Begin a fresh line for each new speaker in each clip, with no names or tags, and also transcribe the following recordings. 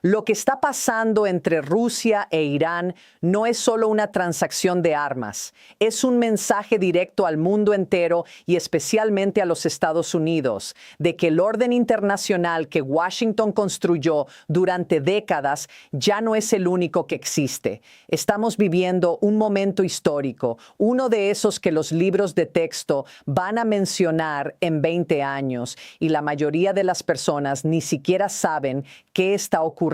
Lo que está pasando entre Rusia e Irán no es solo una transacción de armas, es un mensaje directo al mundo entero y especialmente a los Estados Unidos, de que el orden internacional que Washington construyó durante décadas ya no es el único que existe. Estamos viviendo un momento histórico, uno de esos que los libros de texto van a mencionar en 20 años y la mayoría de las personas ni siquiera saben qué está ocurriendo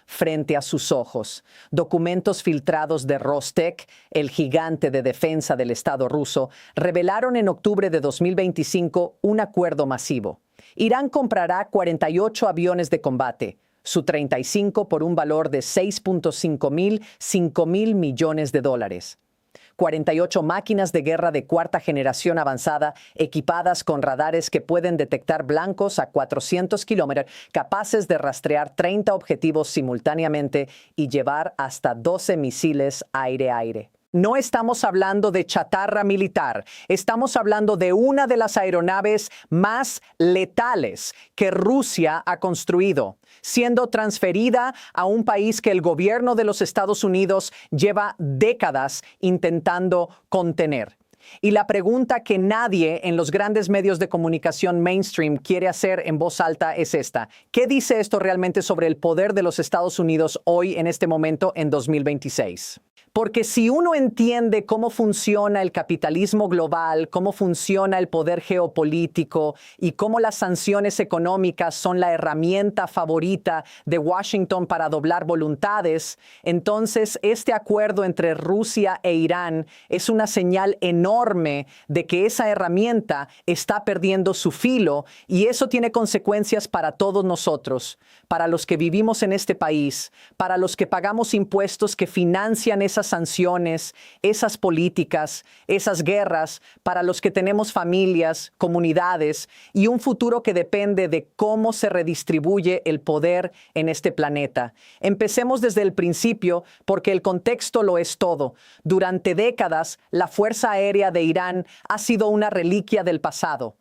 frente a sus ojos. Documentos filtrados de Rostec, el gigante de defensa del Estado ruso, revelaron en octubre de 2025 un acuerdo masivo. Irán comprará 48 aviones de combate, su 35 por un valor de 5 mil millones de dólares. 48 máquinas de guerra de cuarta generación avanzada, equipadas con radares que pueden detectar blancos a 400 kilómetros, capaces de rastrear 30 objetivos simultáneamente y llevar hasta 12 misiles aire-aire. No estamos hablando de chatarra militar, estamos hablando de una de las aeronaves más letales que Rusia ha construido, siendo transferida a un país que el gobierno de los Estados Unidos lleva décadas intentando contener. Y la pregunta que nadie en los grandes medios de comunicación mainstream quiere hacer en voz alta es esta: ¿qué dice esto realmente sobre el poder de los Estados Unidos hoy, en este momento, en 2026? Porque si uno entiende cómo funciona el capitalismo global, cómo funciona el poder geopolítico y cómo las sanciones económicas son la herramienta favorita de Washington para doblar voluntades, entonces este acuerdo entre Rusia e Irán es una señal enorme de que esa herramienta está perdiendo su filo, y eso tiene consecuencias para todos nosotros, para los que vivimos en este país, para los que pagamos impuestos que financian esas sanciones, esas políticas, esas guerras, para los que tenemos familias, comunidades y un futuro que depende de cómo se redistribuye el poder en este planeta. Empecemos desde el principio, porque el contexto lo es todo. Durante décadas, la Fuerza Aérea de Irán ha sido una reliquia del pasado.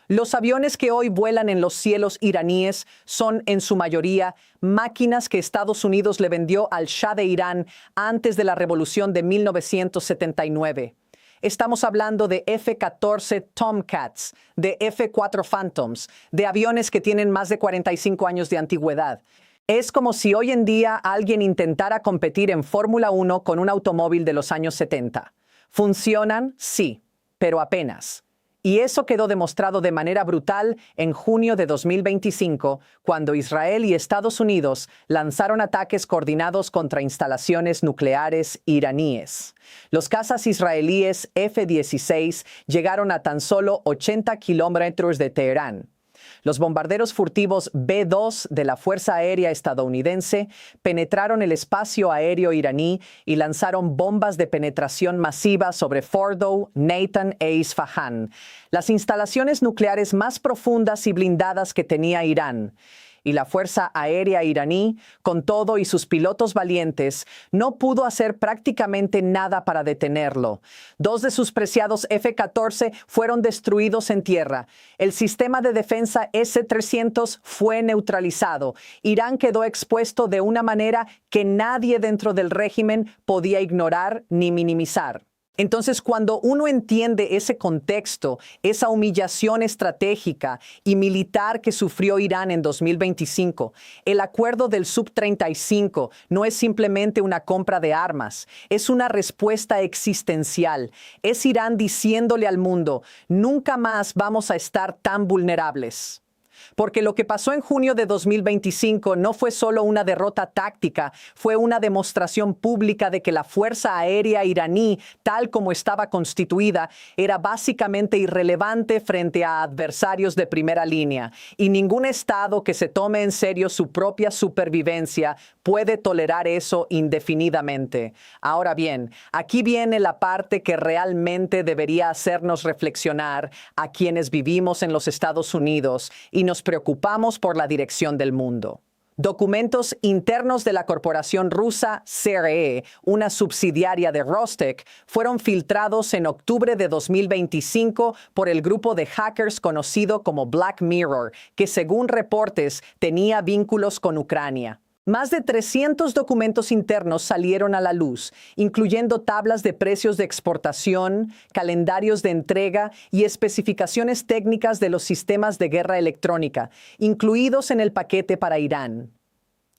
Los aviones que hoy vuelan en los cielos iraníes son, en su mayoría, máquinas que Estados Unidos le vendió al Shah de Irán antes de la revolución de 1979. Estamos hablando de F-14 Tomcats, de F-4 Phantoms, de aviones que tienen más de 45 años de antigüedad. Es como si hoy en día alguien intentara competir en Fórmula 1 con un automóvil de los años 70. ¿Funcionan? Sí, pero apenas. Y eso quedó demostrado de manera brutal en junio de 2025, cuando Israel y Estados Unidos lanzaron ataques coordinados contra instalaciones nucleares iraníes. Los cazas israelíes F-16 llegaron a tan solo 80 kilómetros de Teherán. Los bombarderos furtivos B-2 de la Fuerza Aérea estadounidense penetraron el espacio aéreo iraní y lanzaron bombas de penetración masiva sobre Fordow, Natan e Isfahan, las instalaciones nucleares más profundas y blindadas que tenía Irán. Y la Fuerza Aérea iraní, con todo y sus pilotos valientes, no pudo hacer prácticamente nada para detenerlo. 2 de sus preciados F-14 fueron destruidos en tierra. El sistema de defensa S-300 fue neutralizado. Irán quedó expuesto de una manera que nadie dentro del régimen podía ignorar ni minimizar. Entonces, cuando uno entiende ese contexto, esa humillación estratégica y militar que sufrió Irán en 2025, el acuerdo del Sub-35 no es simplemente una compra de armas, es una respuesta existencial. Es Irán diciéndole al mundo: nunca más vamos a estar tan vulnerables. Porque lo que pasó en junio de 2025 no fue solo una derrota táctica, fue una demostración pública de que la Fuerza Aérea iraní, tal como estaba constituida, era básicamente irrelevante frente a adversarios de primera línea, y ningún Estado que se tome en serio su propia supervivencia puede tolerar eso indefinidamente. Ahora bien, aquí viene la parte que realmente debería hacernos reflexionar a quienes vivimos en los Estados Unidos y nos preocupamos por la dirección del mundo. Documentos internos de la corporación rusa CRE, una subsidiaria de Rostec, fueron filtrados en octubre de 2025 por el grupo de hackers conocido como Black Mirror, que según reportes tenía vínculos con Ucrania. Más de 300 documentos internos salieron a la luz, incluyendo tablas de precios de exportación, calendarios de entrega y especificaciones técnicas de los sistemas de guerra electrónica, incluidos en el paquete para Irán.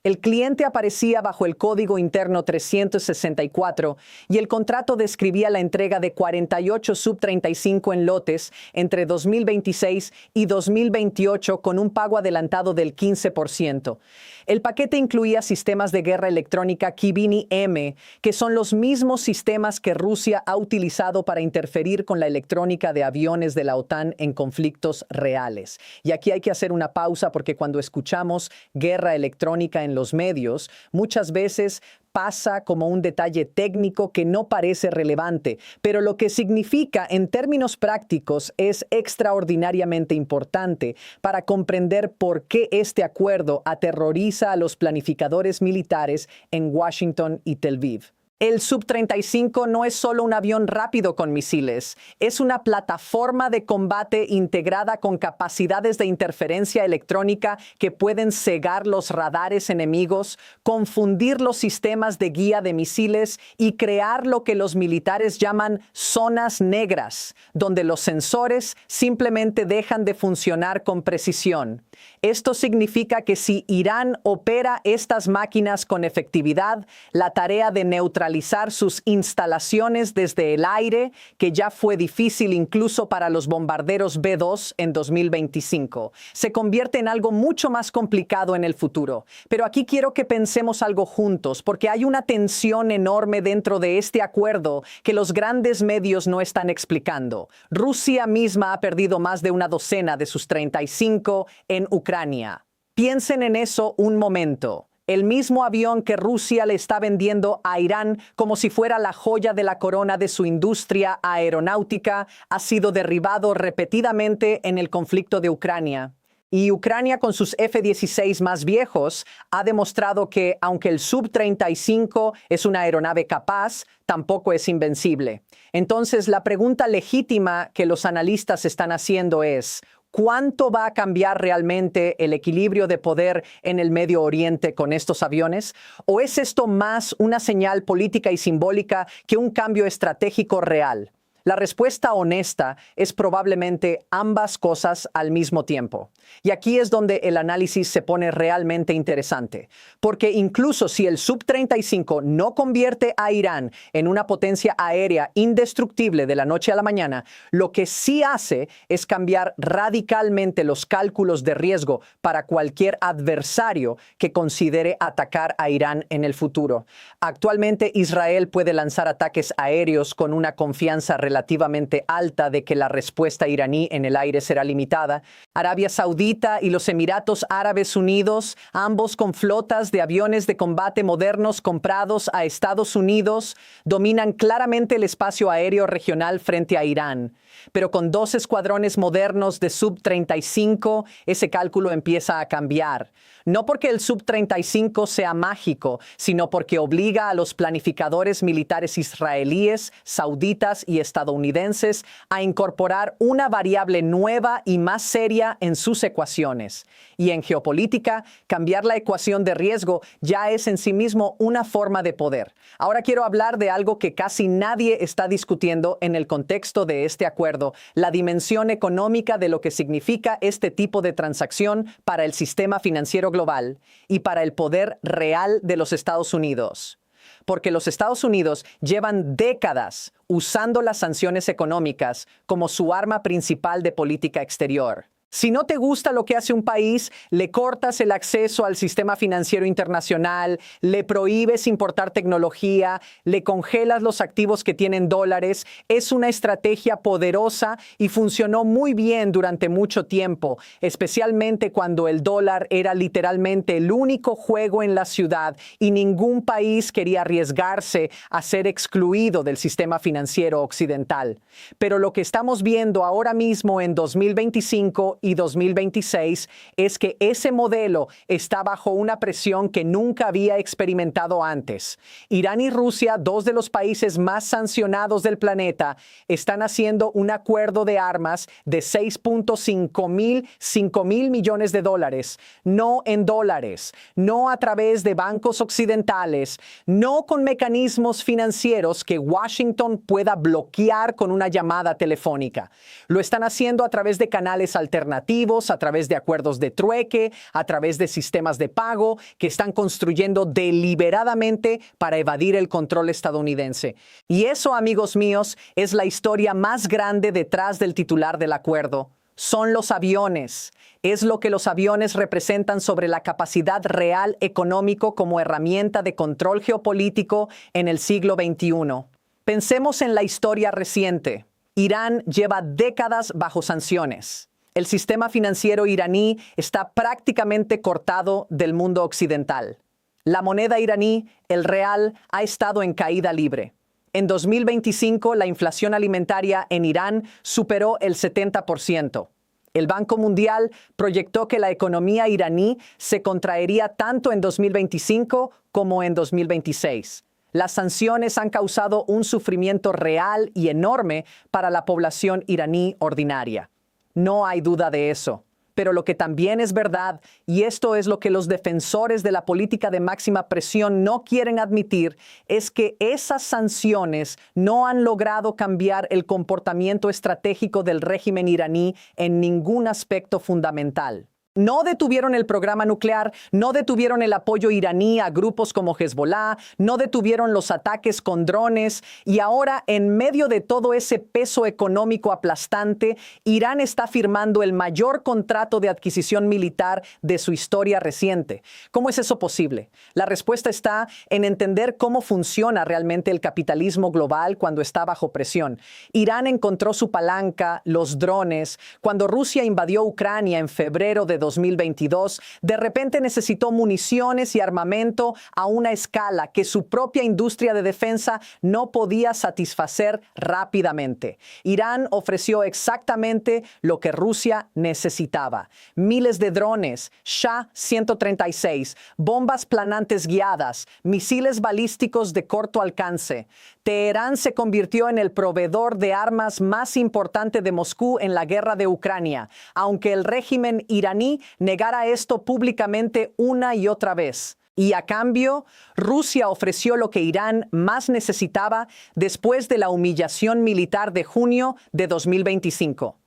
El cliente aparecía bajo el código interno 364 y el contrato describía la entrega de 48 Sub-35 en lotes entre 2026 y 2028 con un pago adelantado del 15%. El paquete incluía sistemas de guerra electrónica Kivini-M, que son los mismos sistemas que Rusia ha utilizado para interferir con la electrónica de aviones de la OTAN en conflictos reales. Y aquí hay que hacer una pausa porque cuando escuchamos guerra electrónica en los medios, muchas veces pasa como un detalle técnico que no parece relevante, pero lo que significa en términos prácticos es extraordinariamente importante para comprender por qué este acuerdo aterroriza a los planificadores militares en Washington y Tel Aviv. El Sub-35 no es solo un avión rápido con misiles, es una plataforma de combate integrada con capacidades de interferencia electrónica que pueden cegar los radares enemigos, confundir los sistemas de guía de misiles y crear lo que los militares llaman zonas negras, donde los sensores simplemente dejan de funcionar con precisión. Esto significa que si Irán opera estas máquinas con efectividad, la tarea de neutralizar sus instalaciones desde el aire, que ya fue difícil incluso para los bombarderos B-2 en 2025, se convierte en algo mucho más complicado en el futuro. Pero aquí quiero que pensemos algo juntos, porque hay una tensión enorme dentro de este acuerdo que los grandes medios no están explicando. Rusia misma ha perdido más de una docena de sus 35 en Ucrania. Piensen en eso un momento. El mismo avión que Rusia le está vendiendo a Irán como si fuera la joya de la corona de su industria aeronáutica ha sido derribado repetidamente en el conflicto de Ucrania. Y Ucrania, con sus F-16 más viejos, ha demostrado que, aunque el Sub-35 es una aeronave capaz, tampoco es invencible. Entonces, la pregunta legítima que los analistas están haciendo es: ¿cuánto va a cambiar realmente el equilibrio de poder en el Medio Oriente con estos aviones? ¿O es esto más una señal política y simbólica que un cambio estratégico real? La respuesta honesta es probablemente ambas cosas al mismo tiempo. Y aquí es donde el análisis se pone realmente interesante, porque incluso si el Sub-35 no convierte a Irán en una potencia aérea indestructible de la noche a la mañana, lo que sí hace es cambiar radicalmente los cálculos de riesgo para cualquier adversario que considere atacar a Irán en el futuro. Actualmente Israel puede lanzar ataques aéreos con una confianza relativamente alta de que la respuesta iraní en el aire será limitada. Arabia Saudita y los Emiratos Árabes Unidos, ambos con flotas de aviones de combate modernos comprados a Estados Unidos, dominan claramente el espacio aéreo regional frente a Irán. Pero con 2 escuadrones modernos de Sub-35, ese cálculo empieza a cambiar. No porque el Sub-35 sea mágico, sino porque obliga a los planificadores militares israelíes, sauditas y estadounidenses a incorporar una variable nueva y más seria en sus ecuaciones. Y en geopolítica, cambiar la ecuación de riesgo ya es en sí mismo una forma de poder. Ahora quiero hablar de algo que casi nadie está discutiendo en el contexto de este acuerdo: la dimensión económica de lo que significa este tipo de transacción para el sistema financiero global y para el poder real de los Estados Unidos. Porque los Estados Unidos llevan décadas usando las sanciones económicas como su arma principal de política exterior. Si no te gusta lo que hace un país, le cortas el acceso al sistema financiero internacional, le prohíbes importar tecnología, le congelas los activos que tienen dólares. Es una estrategia poderosa y funcionó muy bien durante mucho tiempo, especialmente cuando el dólar era literalmente el único juego en la ciudad y ningún país quería arriesgarse a ser excluido del sistema financiero occidental. Pero lo que estamos viendo ahora mismo en 2025 y 2026 es que ese modelo está bajo una presión que nunca había experimentado antes. Irán y Rusia, dos de los países más sancionados del planeta, están haciendo un acuerdo de armas de 5 mil millones de dólares, no en dólares, no a través de bancos occidentales, no con mecanismos financieros que Washington pueda bloquear con una llamada telefónica. Lo están haciendo a través de canales alternativos, a través de acuerdos de trueque, a través de sistemas de pago que están construyendo deliberadamente para evadir el control estadounidense. Y eso, amigos míos, es la historia más grande detrás del titular del acuerdo. Son los aviones. Es lo que los aviones representan sobre la capacidad real económico como herramienta de control geopolítico en el siglo XXI. Pensemos en la historia reciente. Irán lleva décadas bajo sanciones. El sistema financiero iraní está prácticamente cortado del mundo occidental. La moneda iraní, el real, ha estado en caída libre. En 2025, la inflación alimentaria en Irán superó el 70%. El Banco Mundial proyectó que la economía iraní se contraería tanto en 2025 como en 2026. Las sanciones han causado un sufrimiento real y enorme para la población iraní ordinaria. No hay duda de eso. Pero lo que también es verdad, y esto es lo que los defensores de la política de máxima presión no quieren admitir, es que esas sanciones no han logrado cambiar el comportamiento estratégico del régimen iraní en ningún aspecto fundamental. No detuvieron el programa nuclear, no detuvieron el apoyo iraní a grupos como Hezbollah, no detuvieron los ataques con drones y ahora, en medio de todo ese peso económico aplastante, Irán está firmando el mayor contrato de adquisición militar de su historia reciente. ¿Cómo es eso posible? La respuesta está en entender cómo funciona realmente el capitalismo global cuando está bajo presión. Irán encontró su palanca, los drones. Cuando Rusia invadió Ucrania en febrero de 2022, de repente necesitó municiones y armamento a una escala que su propia industria de defensa no podía satisfacer rápidamente. Irán ofreció exactamente lo que Rusia necesitaba: miles de drones, Shah-136, bombas planantes guiadas, misiles balísticos de corto alcance. Teherán se convirtió en el proveedor de armas más importante de Moscú en la guerra de Ucrania, aunque el régimen iraní negara esto públicamente una y otra vez. Y a cambio, Rusia ofreció lo que Irán más necesitaba después de la humillación militar de junio de 2025.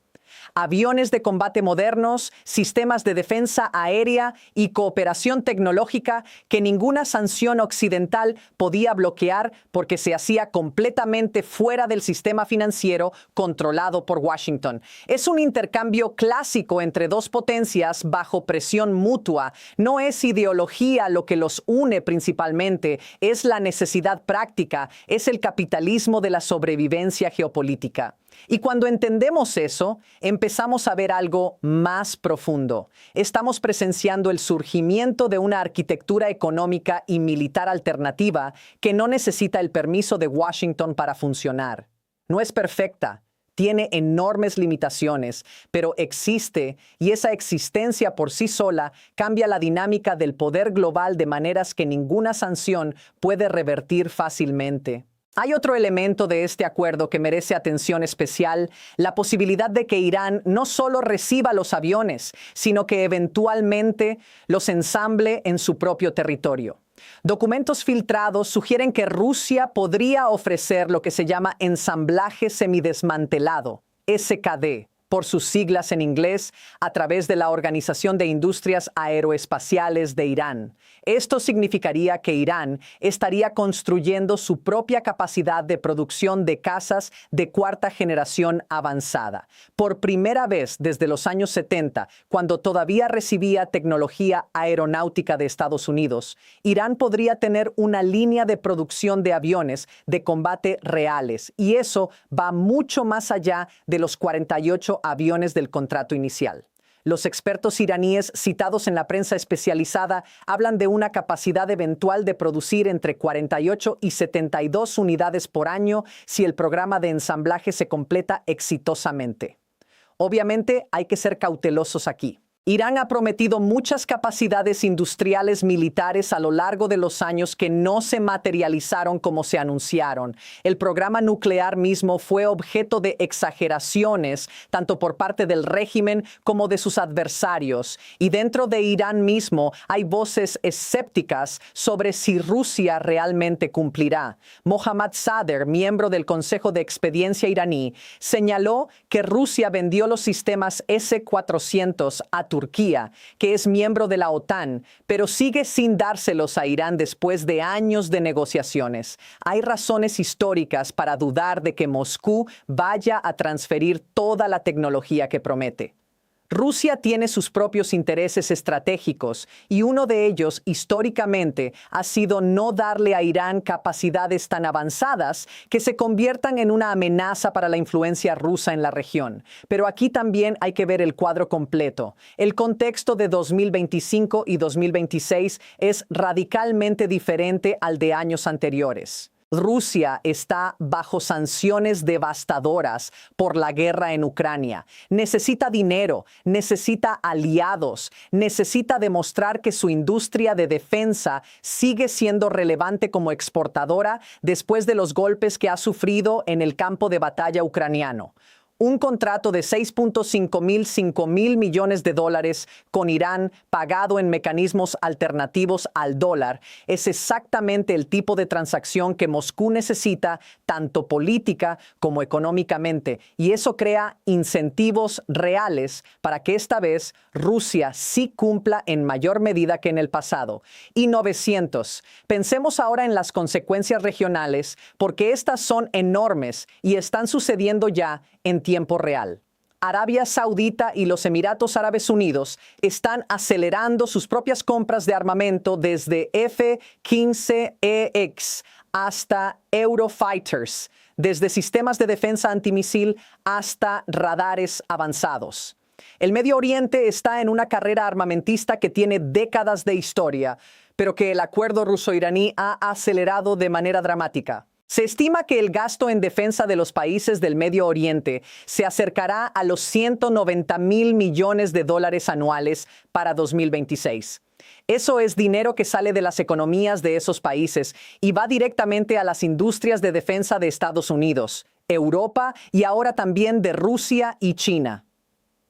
Aviones de combate modernos, sistemas de defensa aérea y cooperación tecnológica que ninguna sanción occidental podía bloquear porque se hacía completamente fuera del sistema financiero controlado por Washington. Es un intercambio clásico entre dos potencias bajo presión mutua. No es ideología lo que los une principalmente, es la necesidad práctica, es el capitalismo de la sobrevivencia geopolítica. Y cuando entendemos eso, empezamos a ver algo más profundo. Estamos presenciando el surgimiento de una arquitectura económica y militar alternativa que no necesita el permiso de Washington para funcionar. No es perfecta, tiene enormes limitaciones, pero existe, y esa existencia por sí sola cambia la dinámica del poder global de maneras que ninguna sanción puede revertir fácilmente. Hay otro elemento de este acuerdo que merece atención especial: la posibilidad de que Irán no solo reciba los aviones, sino que eventualmente los ensamble en su propio territorio. Documentos filtrados sugieren que Rusia podría ofrecer lo que se llama ensamblaje semidesmantelado, SKD, por sus siglas en inglés, a través de la Organización de Industrias Aeroespaciales de Irán. Esto significaría que Irán estaría construyendo su propia capacidad de producción de cazas de cuarta generación avanzada. Por primera vez desde los años 70, cuando todavía recibía tecnología aeronáutica de Estados Unidos, Irán podría tener una línea de producción de aviones de combate reales, y eso va mucho más allá de los 48 aviones del contrato inicial. Los expertos iraníes citados en la prensa especializada hablan de una capacidad eventual de producir entre 48 y 72 unidades por año si el programa de ensamblaje se completa exitosamente. Obviamente hay que ser cautelosos aquí. Irán ha prometido muchas capacidades industriales militares a lo largo de los años que no se materializaron como se anunciaron. El programa nuclear mismo fue objeto de exageraciones, tanto por parte del régimen como de sus adversarios. Y dentro de Irán mismo hay voces escépticas sobre si Rusia realmente cumplirá. Mohammad Sadr, miembro del Consejo de Expediencia iraní, señaló que Rusia vendió los sistemas S-400 a Turquía, que es miembro de la OTAN, pero sigue sin dárselos a Irán después de años de negociaciones. Hay razones históricas para dudar de que Moscú vaya a transferir toda la tecnología que promete. Rusia tiene sus propios intereses estratégicos y uno de ellos, históricamente, ha sido no darle a Irán capacidades tan avanzadas que se conviertan en una amenaza para la influencia rusa en la región. Pero aquí también hay que ver el cuadro completo. El contexto de 2025 y 2026 es radicalmente diferente al de años anteriores. Rusia está bajo sanciones devastadoras por la guerra en Ucrania. Necesita dinero, necesita aliados, necesita demostrar que su industria de defensa sigue siendo relevante como exportadora después de los golpes que ha sufrido en el campo de batalla ucraniano. Un contrato de 5 mil millones de dólares con Irán pagado en mecanismos alternativos al dólar es exactamente el tipo de transacción que Moscú necesita tanto política como económicamente, y eso crea incentivos reales para que esta vez Rusia sí cumpla en mayor medida que en el pasado. Y 900. Pensemos ahora en las consecuencias regionales porque estas son enormes y están sucediendo ya en tiempo real. Arabia Saudita y los Emiratos Árabes Unidos están acelerando sus propias compras de armamento desde F-15EX hasta Eurofighters, desde sistemas de defensa antimisil hasta radares avanzados. El Medio Oriente está en una carrera armamentista que tiene décadas de historia, pero que el acuerdo ruso-iraní ha acelerado de manera dramática. Se estima que el gasto en defensa de los países del Medio Oriente se acercará a los 190 mil millones de dólares anuales para 2026. Eso es dinero que sale de las economías de esos países y va directamente a las industrias de defensa de Estados Unidos, Europa y ahora también de Rusia y China.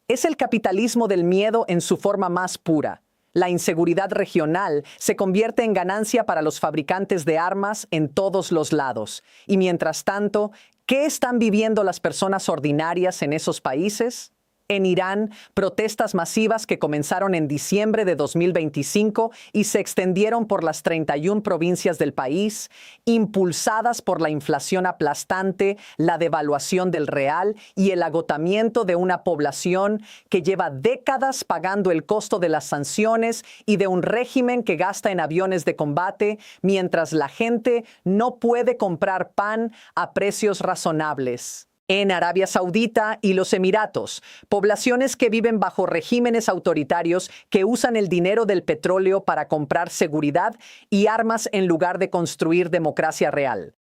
Es el capitalismo del miedo en su forma más pura. La inseguridad regional se convierte en ganancia para los fabricantes de armas en todos los lados. Y mientras tanto, ¿qué están viviendo las personas ordinarias en esos países? En Irán, protestas masivas que comenzaron en diciembre de 2025 y se extendieron por las 31 provincias del país, impulsadas por la inflación aplastante, la devaluación del real y el agotamiento de una población que lleva décadas pagando el costo de las sanciones y de un régimen que gasta en aviones de combate, mientras la gente no puede comprar pan a precios razonables. En Arabia Saudita y los Emiratos, poblaciones que viven bajo regímenes autoritarios que usan el dinero del petróleo para comprar seguridad y armas en lugar de construir democracia real.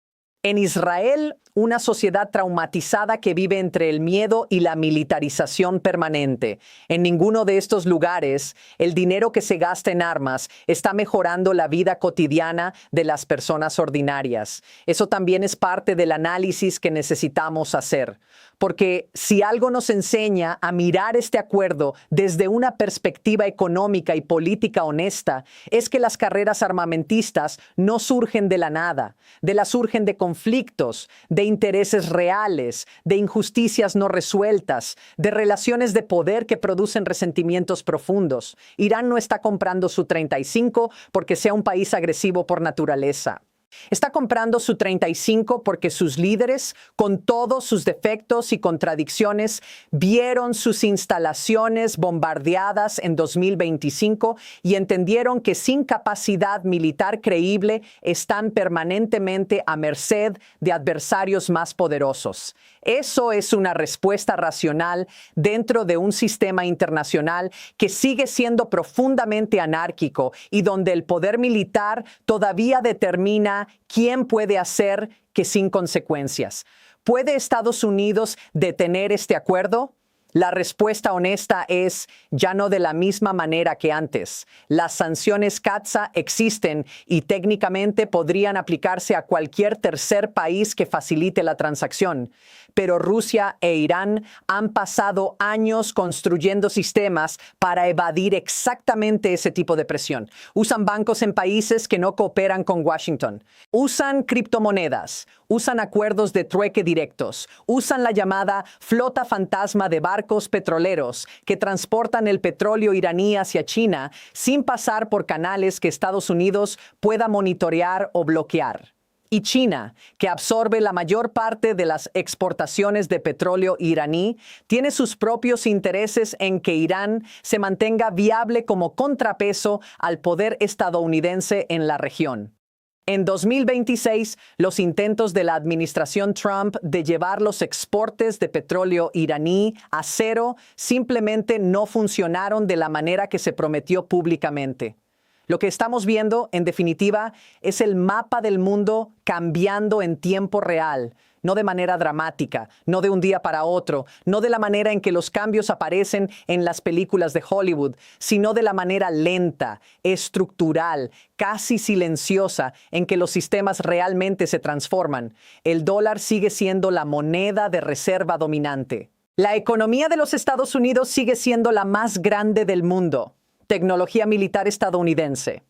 En Israel, una sociedad traumatizada que vive entre el miedo y la militarización permanente. En ninguno de estos lugares, el dinero que se gasta en armas está mejorando la vida cotidiana de las personas ordinarias. Eso también es parte del análisis que necesitamos hacer. Porque si algo nos enseña a mirar este acuerdo desde una perspectiva económica y política honesta, es que las carreras armamentistas no surgen de la nada, surgen de conflictos, de intereses reales, de injusticias no resueltas, de relaciones de poder que producen resentimientos profundos. Irán no está comprando su 35 porque sea un país agresivo por naturaleza. Está comprando su 35 porque sus líderes, con todos sus defectos y contradicciones, vieron sus instalaciones bombardeadas en 2025 y entendieron que sin capacidad militar creíble están permanentemente a merced de adversarios más poderosos. Eso es una respuesta racional dentro de un sistema internacional que sigue siendo profundamente anárquico y donde el poder militar todavía determina quién puede hacer qué sin consecuencias. ¿Puede Estados Unidos detener este acuerdo? La respuesta honesta es ya no de la misma manera que antes. Las sanciones CAATSA existen y técnicamente podrían aplicarse a cualquier tercer país que facilite la transacción. Pero Rusia e Irán han pasado años construyendo sistemas para evadir exactamente ese tipo de presión. Usan bancos en países que no cooperan con Washington. Usan criptomonedas. Usan acuerdos de trueque directos. Usan la llamada flota fantasma de barcos petroleros que transportan el petróleo iraní hacia China sin pasar por canales que Estados Unidos pueda monitorear o bloquear. Y China, que absorbe la mayor parte de las exportaciones de petróleo iraní, tiene sus propios intereses en que Irán se mantenga viable como contrapeso al poder estadounidense en la región. En 2026, los intentos de la administración Trump de llevar los exportes de petróleo iraní a cero simplemente no funcionaron de la manera que se prometió públicamente. Lo que estamos viendo, en definitiva, es el mapa del mundo cambiando en tiempo real, no de manera dramática, no de un día para otro, no de la manera en que los cambios aparecen en las películas de Hollywood, sino de la manera lenta, estructural, casi silenciosa en que los sistemas realmente se transforman. El dólar sigue siendo la moneda de reserva dominante. La economía de los Estados Unidos sigue siendo la más grande del mundo. Tecnología militar estadounidense.